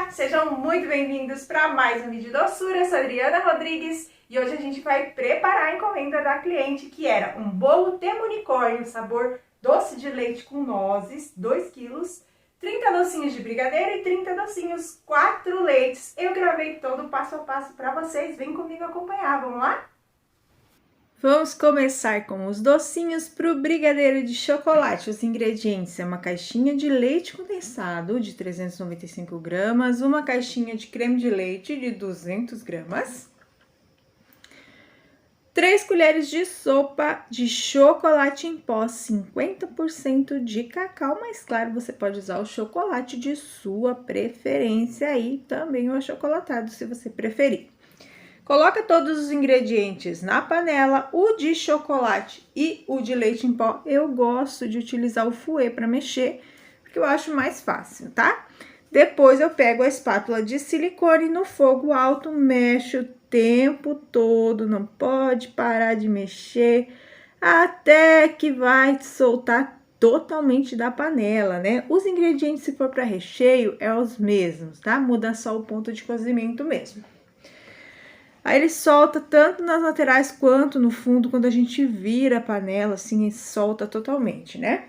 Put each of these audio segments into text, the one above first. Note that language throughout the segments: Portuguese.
Olá, sejam muito bem-vindos para mais um vídeo doçura. Eu sou a Adriana Rodrigues e hoje a gente vai preparar a encomenda da cliente, que era um bolo tema unicórnio, sabor doce de leite com nozes, 2 quilos, 30 docinhos de brigadeiro e 30 docinhos, 4 leites. Eu gravei todo o passo a passo para vocês, vem comigo acompanhar, vamos lá? Vamos começar com os docinhos para o brigadeiro de chocolate. Os ingredientes é uma caixinha de leite condensado de 395 gramas, uma caixinha de creme de leite de 200 gramas, 3 colheres de sopa de chocolate em pó, 50% de cacau, mas claro, você pode usar o chocolate de sua preferência e também o achocolatado, se você preferir. Coloca todos os ingredientes na panela, o de chocolate e o de leite em pó. Eu gosto de utilizar o fouet para mexer, porque eu acho mais fácil, tá? Depois eu pego a espátula de silicone no fogo alto, mexo o tempo todo, não pode parar de mexer, até que vai soltar totalmente da panela, né? Os ingredientes, se for para recheio, é os mesmos, tá? Muda só o ponto de cozimento mesmo. Aí ele solta tanto nas laterais quanto no fundo, quando a gente vira a panela, assim, solta totalmente, né?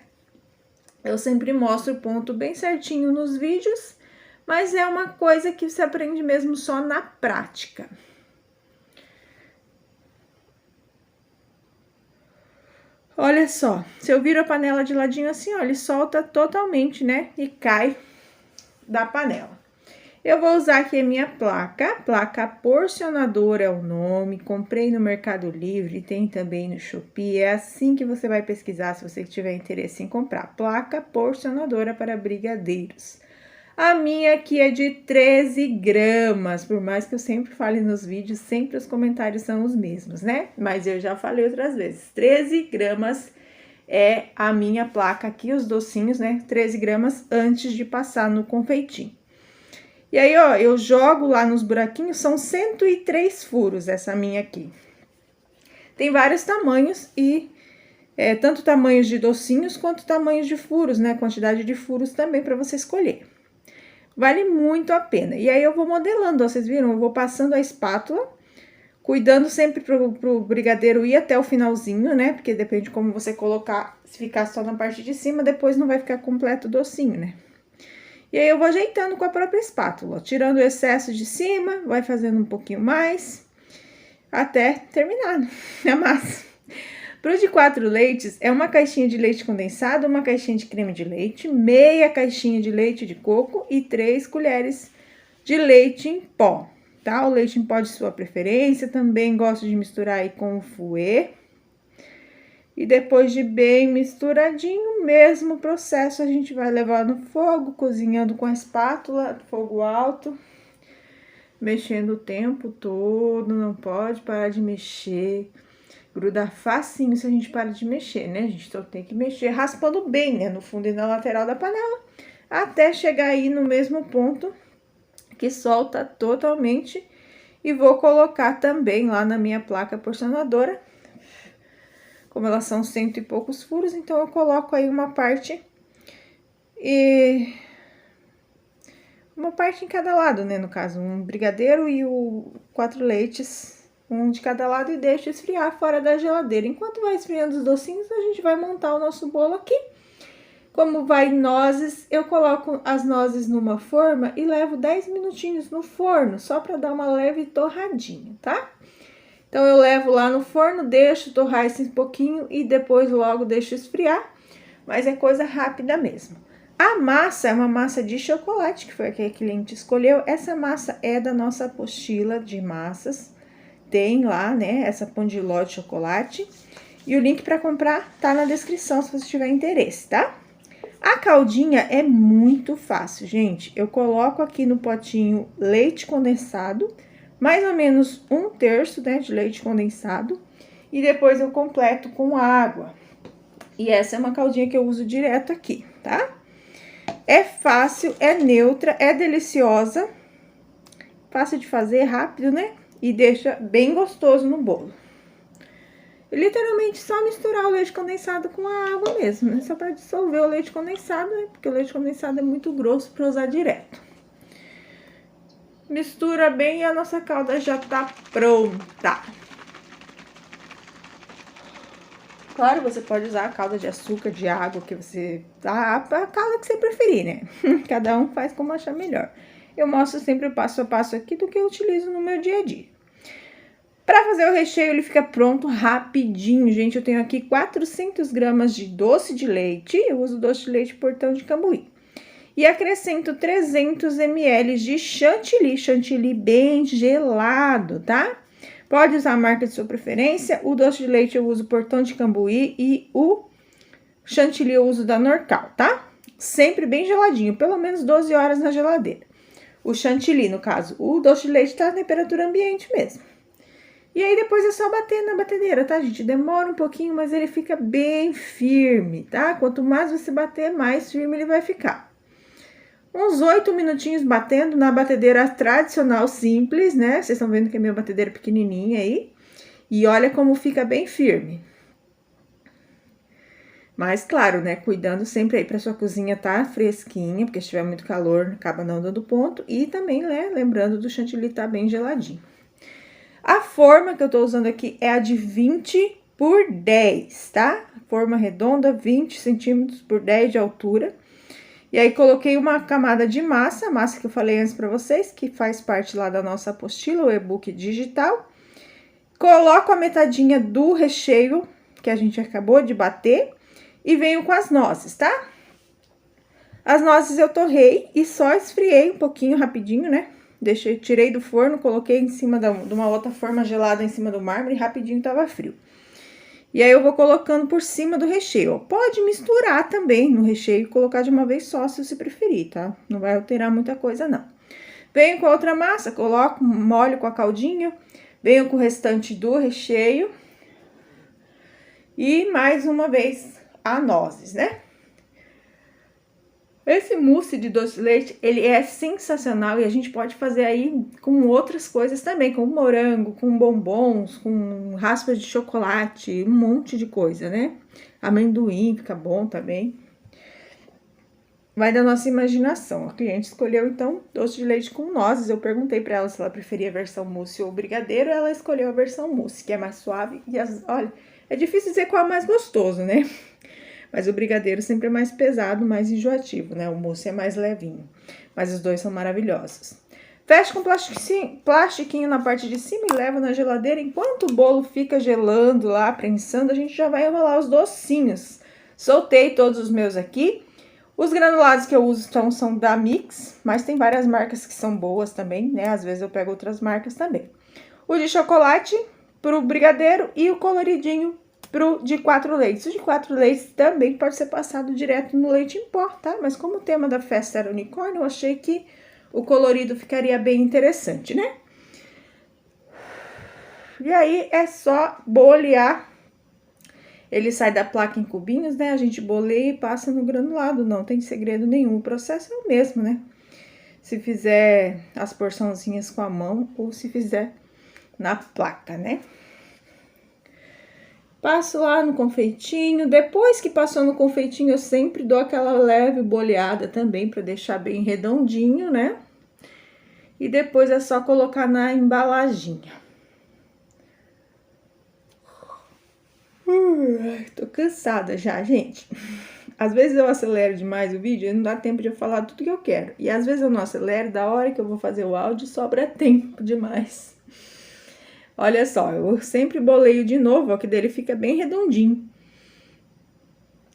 Eu sempre mostro o ponto bem certinho nos vídeos, mas é uma coisa que você aprende mesmo só na prática. Olha só, se eu viro a panela de ladinho assim, ó, ele solta totalmente, né? E cai da panela. Eu vou usar aqui a minha placa porcionadora é o nome, comprei no Mercado Livre, tem também no Shopee, é assim que você vai pesquisar se você tiver interesse em comprar, placa porcionadora para brigadeiros. A minha aqui é de 13 gramas, por mais que eu sempre fale nos vídeos, sempre os comentários são os mesmos, né? Mas eu já falei outras vezes, 13 gramas é a minha placa aqui, os docinhos, né? 13 gramas antes de passar no confeitinho. E aí, ó, eu jogo lá nos buraquinhos, são 103 furos essa minha aqui. Tem vários tamanhos e tanto tamanhos de docinhos quanto tamanhos de furos, né? Quantidade de furos também para você escolher. Vale muito a pena. E aí, eu vou modelando, ó, vocês viram? Eu vou passando a espátula, cuidando sempre pro brigadeiro ir até o finalzinho, né? Porque depende de como você colocar, se ficar só na parte de cima, depois não vai ficar completo o docinho, né? E aí, eu vou ajeitando com a própria espátula, ó, tirando o excesso de cima, vai fazendo um pouquinho mais, até terminar a massa. Pro de 4 leites, é uma caixinha de leite condensado, uma caixinha de creme de leite, meia caixinha de leite de coco e 3 colheres de leite em pó, tá? O leite em pó de sua preferência, também gosto de misturar aí com o fouet. E depois de bem misturadinho, mesmo processo, a gente vai levar no fogo, cozinhando com a espátula, fogo alto, mexendo o tempo todo, não pode parar de mexer, gruda facinho se a gente para de mexer, né? A gente só tem que mexer raspando bem, né? No fundo e na lateral da panela, até chegar aí no mesmo ponto que solta totalmente. E vou colocar também lá na minha placa porcionadora. Como elas são 100 e poucos furos, então eu coloco aí uma parte em cada lado, né? No caso, um brigadeiro e o 4 leites, um de cada lado, e deixo esfriar fora da geladeira. Enquanto vai esfriando os docinhos, a gente vai montar o nosso bolo aqui. Como vai nozes, eu coloco as nozes numa forma e levo 10 minutinhos no forno, só para dar uma leve torradinha, tá? Então, eu levo lá no forno, deixo torrar esse pouquinho e depois logo deixo esfriar, mas é coisa rápida mesmo. A massa é uma massa de chocolate, que foi a que a cliente escolheu. Essa massa é da nossa apostila de massas, tem lá, né, essa Pão de Ló de chocolate. E o link para comprar tá na descrição, se você tiver interesse, tá? A caldinha é muito fácil, gente. Eu coloco aqui no potinho leite condensado, mais ou menos 1/3, né, de leite condensado, e depois eu completo com água. E essa é uma caldinha que eu uso direto aqui, tá? É fácil, é neutra, é deliciosa, fácil de fazer, rápido, né? E deixa bem gostoso no bolo. E literalmente só misturar o leite condensado com a água mesmo, né? Só para dissolver o leite condensado, né? Porque o leite condensado é muito grosso para usar direto. Mistura bem e a nossa calda já tá pronta. Claro, você pode usar a calda de açúcar, de água, que você... a calda que você preferir, né? Cada um faz como achar melhor. Eu mostro sempre o passo a passo aqui do que eu utilizo no meu dia a dia. Para fazer o recheio, ele fica pronto rapidinho, gente. Eu tenho aqui 400 gramas de doce de leite. Eu uso doce de leite Portão de Cambuí. E acrescento 300 ml de chantilly, chantilly bem gelado, tá? Pode usar a marca de sua preferência. O doce de leite eu uso Portão de Cambuí e o chantilly eu uso da Norcal, tá? Sempre bem geladinho, pelo menos 12 horas na geladeira. O chantilly, no caso, o doce de leite tá na temperatura ambiente mesmo. E aí, depois é só bater na batedeira, tá, gente? Demora um pouquinho, mas ele fica bem firme, tá? Quanto mais você bater, mais firme ele vai ficar. Uns 8 minutinhos batendo na batedeira tradicional simples, né? Vocês estão vendo que a minha batedeira é pequenininha aí. E olha como fica bem firme. Mas, claro, né? Cuidando sempre aí pra sua cozinha tá fresquinha, porque se tiver muito calor, acaba não dando ponto. E também, né? Lembrando do chantilly tá bem geladinho. A forma que eu tô usando aqui é a de 20 por 10, tá? Forma redonda, 20 centímetros por 10 de altura. E aí, coloquei uma camada de massa, massa que eu falei antes pra vocês, que faz parte lá da nossa apostila, o e-book digital. Coloco a metadinha do recheio, que a gente acabou de bater, e venho com as nozes, tá? As nozes eu torrei e só esfriei um pouquinho rapidinho, né? Tirei do forno, coloquei em cima de uma outra forma gelada em cima do mármore, rapidinho tava frio. E aí, eu vou colocando por cima do recheio. Pode misturar também no recheio e colocar de uma vez só, se você preferir, tá? Não vai alterar muita coisa, não. Venho com a outra massa, coloco, molho com a caldinha, venho com o restante do recheio. E mais uma vez, a nozes, né? Esse mousse de doce de leite, ele é sensacional e a gente pode fazer aí com outras coisas também, com morango, com bombons, com raspas de chocolate, um monte de coisa, né? Amendoim fica bom também. Vai da nossa imaginação. A cliente escolheu, então, doce de leite com nozes. Eu perguntei pra ela se ela preferia a versão mousse ou brigadeiro, ela escolheu a versão mousse, que é mais suave. E olha, é difícil dizer qual é mais gostoso, né? Mas o brigadeiro sempre é mais pesado, mais enjoativo, né? O mousse é mais levinho. Mas os dois são maravilhosos. Fecha com plastiquinho na parte de cima e leva na geladeira. Enquanto o bolo fica gelando lá, prensando, a gente já vai enrolar os docinhos. Soltei todos os meus aqui. Os granulados que eu uso são da Mix, mas tem várias marcas que são boas também, né? Às vezes eu pego outras marcas também. O de chocolate pro brigadeiro e o coloridinho pro de 4 leites. O de 4 leites também pode ser passado direto no leite em pó, tá? Mas como o tema da festa era unicórnio, eu achei que o colorido ficaria bem interessante, né? E aí, é só bolear. Ele sai da placa em cubinhos, né? A gente boleia e passa no granulado, não tem segredo nenhum. O processo é o mesmo, né? Se fizer as porçãozinhas com a mão ou se fizer na placa, né? Passo lá no confeitinho. Depois que passou no confeitinho, eu sempre dou aquela leve boleada também para deixar bem redondinho, né? E depois é só colocar na embalaginha. Tô cansada já, gente. Às vezes eu acelero demais o vídeo e não dá tempo de eu falar tudo que eu quero. E às vezes eu não acelero, da hora que eu vou fazer o áudio, sobra tempo demais. Olha só, eu sempre boleio de novo, ó, que dele fica bem redondinho.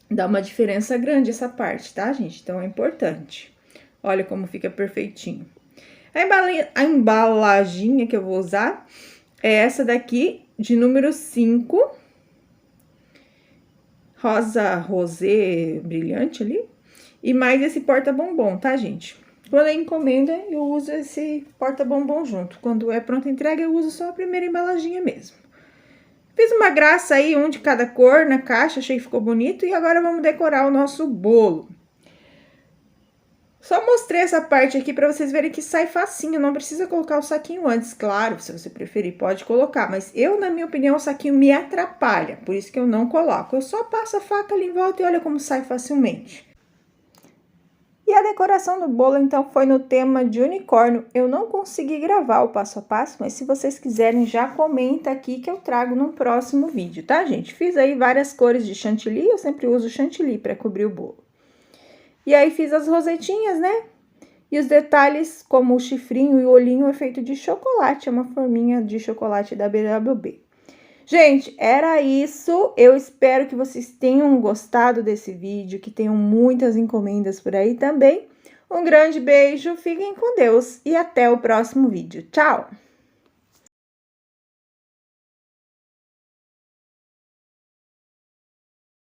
Dá uma diferença grande essa parte, tá, gente? Então, é importante. Olha como fica perfeitinho. A embalaginha que eu vou usar é essa daqui, de número 5. Rosa rosé brilhante ali. E mais esse porta-bombom, tá, gente? Quando é encomenda, eu uso esse porta-bombom junto. Quando é pronta entrega, eu uso só a primeira embalaginha mesmo. Fiz uma graça aí, um de cada cor na caixa, achei que ficou bonito. E agora vamos decorar o nosso bolo. Só mostrei essa parte aqui pra vocês verem que sai facinho, não precisa colocar o saquinho antes. Claro, se você preferir, pode colocar. Mas eu, na minha opinião, o saquinho me atrapalha, por isso que eu não coloco. Eu só passo a faca ali em volta e olha como sai facilmente. E a decoração do bolo, então, foi no tema de unicórnio. Eu não consegui gravar o passo a passo, mas se vocês quiserem, já comenta aqui que eu trago no próximo vídeo, tá, gente? Fiz aí várias cores de chantilly, eu sempre uso chantilly para cobrir o bolo. E aí, fiz as rosetinhas, né? E os detalhes, como o chifrinho e o olhinho, é feito de chocolate, é uma forminha de chocolate da BWB. Gente, era isso. Eu espero que vocês tenham gostado desse vídeo, que tenham muitas encomendas por aí também. Um grande beijo, fiquem com Deus e até o próximo vídeo. Tchau!